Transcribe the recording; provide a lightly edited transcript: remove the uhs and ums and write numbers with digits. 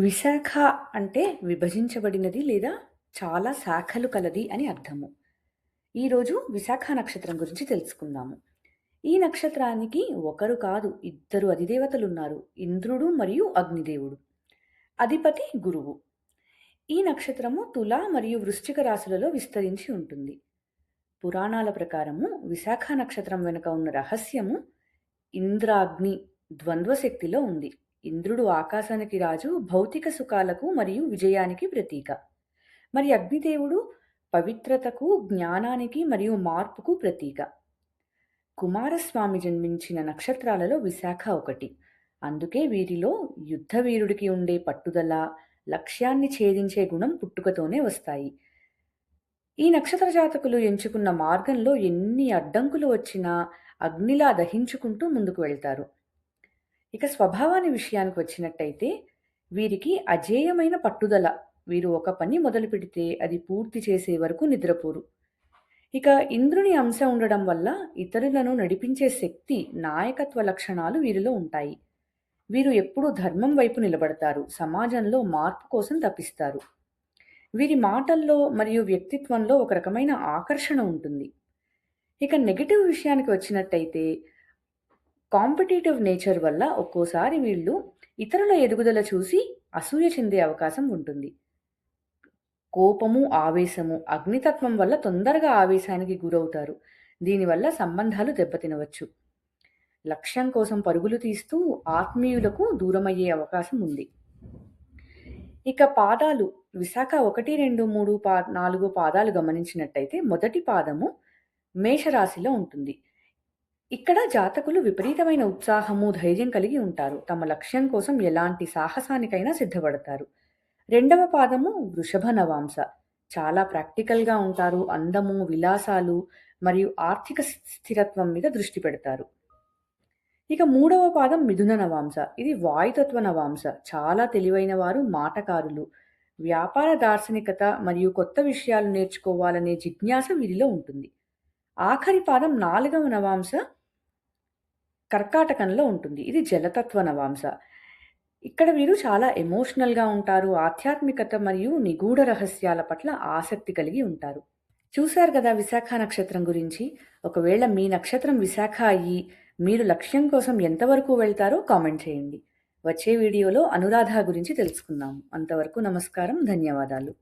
విశాఖ అంటే విభజించబడినది లేదా చాలా శాఖలు కలది అని అర్థము. ఈరోజు విశాఖ నక్షత్రం గురించి తెలుసుకుందాము. ఈ నక్షత్రానికి ఒకరు కాదు, ఇద్దరు అధిదేవతలున్నారు. ఇంద్రుడు మరియు అగ్నిదేవుడు. అధిపతి గురువు. ఈ నక్షత్రము తుల మరియు వృశ్చిక రాశులలో విస్తరించి ఉంటుంది. పురాణాల ప్రకారము విశాఖ నక్షత్రం వెనుక ఉన్న రహస్యము ఇంద్రాగ్ని ద్వంద్వ శక్తిలో ఉంది. ఇంద్రుడు ఆకాశానికి రాజు, భౌతిక సుఖాలకు మరియు విజయానికి ప్రతీక. మరి అగ్నిదేవుడు పవిత్రతకు, జ్ఞానానికి మరియు మార్పుకు ప్రతీక. కుమారస్వామి జన్మించిన నక్షత్రాలలో విశాఖ ఒకటి. అందుకే వీరిలో యుద్ధవీరుడికి ఉండే పట్టుదల, లక్ష్యాన్ని ఛేదించే గుణం పుట్టుకతోనే వస్తాయి. ఈ నక్షత్ర జాతకులు ఎంచుకున్న మార్గంలో ఎన్ని అడ్డంకులు వచ్చినా అగ్నిలా దహించుకుంటూ ముందుకు వెళ్తారు. ఇక స్వభావాన్ని విషయానికి వచ్చినట్టయితే వీరికి అజేయమైన పట్టుదల. వీరు ఒక పని మొదలు పెడితే అది పూర్తి చేసే వరకు నిద్రపోరు. ఇక ఇంద్రుని అంశ ఉండడం వల్ల ఇతరులను నడిపించే శక్తి, నాయకత్వ లక్షణాలు వీరిలో ఉంటాయి. వీరు ఎప్పుడూ ధర్మం వైపు నిలబడతారు, సమాజంలో మార్పు కోసం తప్పిస్తారు. వీరి మాటల్లో మరియు వ్యక్తిత్వంలో ఒక రకమైన ఆకర్షణ ఉంటుంది. ఇక నెగటివ్ విషయానికి వచ్చినట్టయితే కాంపిటేటివ్ నేచర్ వల్ల ఒక్కోసారి వీళ్ళు ఇతరుల ఎదుగుదల చూసి అసూయ చెందే అవకాశం ఉంటుంది. కోపము, ఆవేశము, అగ్నితత్వం వల్ల తొందరగా ఆవేశానికి గురవుతారు. దీనివల్ల సంబంధాలు దెబ్బతినవచ్చు. లక్ష్యం కోసం పరుగులు తీస్తూ ఆత్మీయులకు దూరమయ్యే అవకాశం ఉంది. ఇక పాదాలు విశాఖ 1, 2, 3, 4 పాదాలు గమనించినట్టయితే మొదటి పాదము మేషరాశిలో ఉంటుంది. ఇక్కడ జాతకులు విపరీతమైన ఉత్సాహము, ధైర్యం కలిగి ఉంటారు. తమ లక్ష్యం కోసం ఎలాంటి సాహసానికైనా సిద్ధపడతారు. రెండవ పాదము వృషభ నవాంశ. చాలా ప్రాక్టికల్గా ఉంటారు. అందము, విలాసాలు మరియు ఆర్థిక స్థిరత్వం మీద దృష్టి పెడతారు. ఇక మూడవ పాదం మిథున నవాంశ. ఇది వాయుతత్వ నవాంశ. చాలా తెలివైన వారు, మాటకారులు. వ్యాపార దార్శనికత మరియు కొత్త విషయాలు నేర్చుకోవాలనే జిజ్ఞాస వీరిలో ఉంటుంది. ఆఖరి పాదం 4వ నవాంశ కర్కాటకంలో ఉంటుంది. ఇది జలతత్వ నవాంశ. ఇక్కడ వీరు చాలా ఎమోషనల్గా ఉంటారు. ఆధ్యాత్మికత మరియు నిగూఢ రహస్యాల పట్ల ఆసక్తి కలిగి ఉంటారు. చూశారు కదా విశాఖ నక్షత్రం గురించి. ఒకవేళ మీ నక్షత్రం విశాఖ అయ్యి మీరు లక్ష్యం కోసం ఎంతవరకు వెళ్తారో కామెంట్ చేయండి. వచ్చే వీడియోలో అనురాధ గురించి తెలుసుకుందాము. అంతవరకు నమస్కారం, ధన్యవాదాలు.